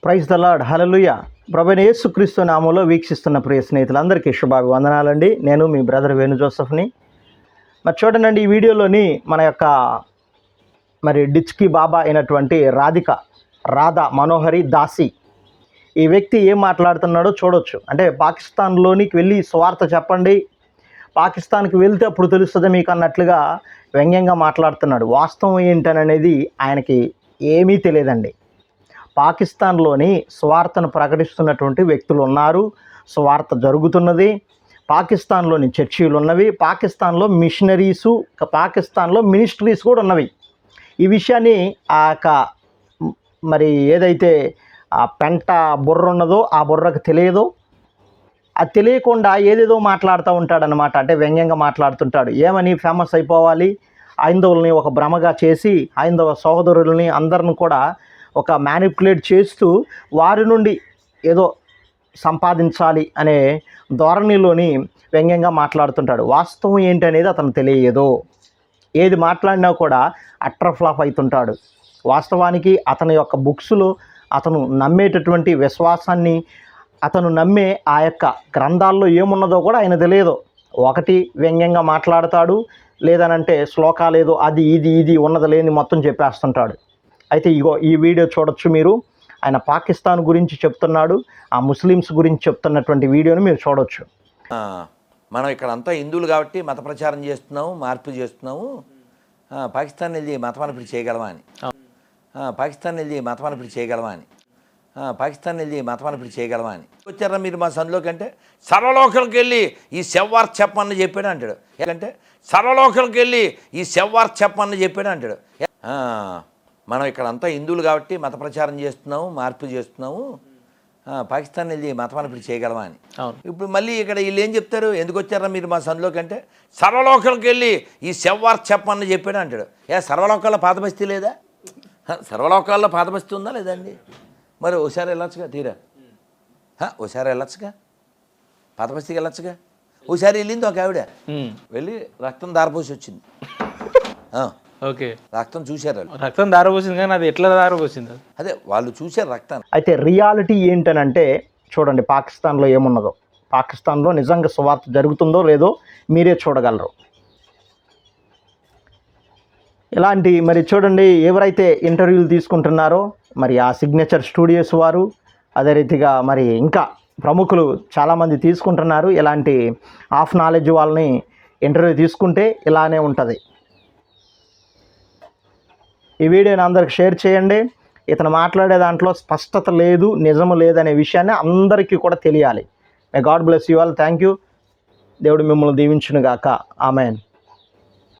Praise the lord, హల్లెలూయా. ప్రభువైన యేసుక్రీస్తు నామములో వీక్షిస్తున్న ప్రియ స్నేహితులందరికీ శుభాభివందనాలండి. నేను మీ బ్రదర్ వేణు జోసెఫ్ని. మరి చూడండి, ఈ వీడియోలోని మన యొక్క డిచ్కి బాబా అయినటువంటి రాధా మనోహరి దాసి, ఈ వ్యక్తి ఏం మాట్లాడుతున్నాడో చూడొచ్చు. అంటే పాకిస్తాన్లోనికి వెళ్ళి స్వార్థ చెప్పండి, పాకిస్తాన్కి వెళ్తే అప్పుడు తెలుస్తుంది మీకు అన్నట్లుగా వ్యంగ్యంగా మాట్లాడుతున్నాడు. వాస్తవం ఏంటనేది ఆయనకి ఏమీ తెలియదండి. పాకిస్తాన్లోని స్వార్థను ప్రకటిస్తున్నటువంటి వ్యక్తులు ఉన్నారు, స్వార్థ జరుగుతున్నది. పాకిస్తాన్లోని చర్చీలు ఉన్నవి, పాకిస్తాన్లో మిషనరీసు, పాకిస్తాన్లో మినిస్ట్రీస్ కూడా ఉన్నవి. ఈ విషయాన్ని ఏదైతే ఆ పెంట బుర్ర ఉన్నదో ఆ బుర్రకు తెలియదో, అది తెలియకుండా ఏదేదో మాట్లాడుతూ ఉంటాడనమాట. అంటే వ్యంగ్యంగా మాట్లాడుతుంటాడు. ఏమని ఫేమస్ అయిపోవాలి, హైందవుల్ని ఒక భ్రమగా చేసి హైందవ సహోదరుల్ని అందరిని కూడా ఒక మ్యానిపులేట్ చేస్తూ వారి నుండి ఏదో సంపాదించాలి అనే ధోరణిలోని వ్యంగ్యంగా మాట్లాడుతుంటాడు. వాస్తవం ఏంటనేది అతను తెలియదు. ఏది మాట్లాడినా కూడా అట్టర్ ఫ్లాప్ అవుతుంటాడు. వాస్తవానికి అతని యొక్క బుక్స్లో అతను నమ్మేటటువంటి విశ్వాసాన్ని, అతను నమ్మే ఆ యొక్క గ్రంథాల్లో ఏమున్నదో కూడా ఆయన తెలియదు. ఒకటి వ్యంగ్యంగా మాట్లాడతాడు, లేదనంటే శ్లోకాలేదో అది ఇది ఉన్నది లేని మొత్తం చెప్పేస్తుంటాడు. అయితే ఈ వీడియో చూడొచ్చు మీరు. ఆయన పాకిస్తాన్ గురించి చెప్తున్నాడు, ఆ ముస్లిమ్స్ గురించి చెప్తున్నటువంటి వీడియోని మీరు చూడొచ్చు. మనం ఇక్కడ అంతా హిందువులు కాబట్టి మత ప్రచారం చేస్తున్నాము, మార్పు చేస్తున్నాము. పాకిస్తాన్ వెళ్ళి మత మార్పిడి చేయగలమా అని, పాకిస్తాన్ వెళ్ళి మత మార్పిడి చేయగలమా అని, పాకిస్తాన్ వెళ్ళి మత మార్పిడి చేయగలమా అని వచ్చారా మీరు మా సందులోకి? అంటే సర్వలోకలకి వెళ్ళి ఈ శవ్వార్త చెప్పమని చెప్పాడు అంటాడు. ఎందుకంటే సర్వలోకలకి వెళ్ళి ఈ శవ్వార్త చెప్పమని చెప్పాడు అంటాడు. మనం ఇక్కడ అంతా హిందువులు కాబట్టి మత ప్రచారం చేస్తున్నాము, మార్పు చేస్తున్నాము. పాకిస్తాన్ వెళ్ళి మత మార్పిడి చేయగలమా అని. ఇప్పుడు మళ్ళీ ఇక్కడ వీళ్ళు ఏం చెప్తారు, ఎందుకు వచ్చారా మీరు మా సందులోకి? అంటే సర్వలోకలకి వెళ్ళి ఈ శవ్వార్త చెప్పమని చెప్పాడు అంటాడు. సర్వలోకాల్లో పాత బస్తీ లేదా? సర్వలోకాల్లో పాత బస్తీ ఉందా లేదండి? మరి ఓసారి వెళ్ళొచ్చుగా, తీరా ఓసారి వెళ్ళొచ్చుగా, పాత బస్తీకి వెళ్ళొచ్చుగా. ఓసారి వెళ్ళింది ఒక ఆవిడ, వెళ్ళి రక్తం దారపోసి వచ్చింది. ఓకే, రక్తం చూశారు, రక్తం దారపోసింది, కానీ అది ఎట్లా దారపోసింది? అదే వాళ్ళు చూశారు రక్తాన్ని. అయితే రియాలిటీ ఏంటనంటే చూడండి, పాకిస్తాన్లో ఏమున్నదో, పాకిస్తాన్లో నిజంగా స్వార్థ జరుగుతుందో లేదో మీరే చూడగలరు. ఇలాంటి చూడండి, ఎవరైతే ఇంటర్వ్యూలు తీసుకుంటున్నారో ఆ సిగ్నేచర్ స్టూడియోస్ వారు, అదే రీతిగా ఇంకా ప్రముఖులు చాలామంది తీసుకుంటున్నారు. ఇలాంటి హాఫ్ నాలెడ్జ్ వాళ్ళని ఇంటర్వ్యూ తీసుకుంటే ఇలానే ఉంటుంది. ఈ వీడియోని అందరికి షేర్ చేయండి. ఇతను మాట్లాడే దాంట్లో స్పష్టత లేదు, నిజము లేదనే విషయాన్ని అందరికీ కూడా తెలియాలి. May God bless you all. Thank you. దేవుడు మిమ్మల్ని దీవించును గాక. ఆమెన్.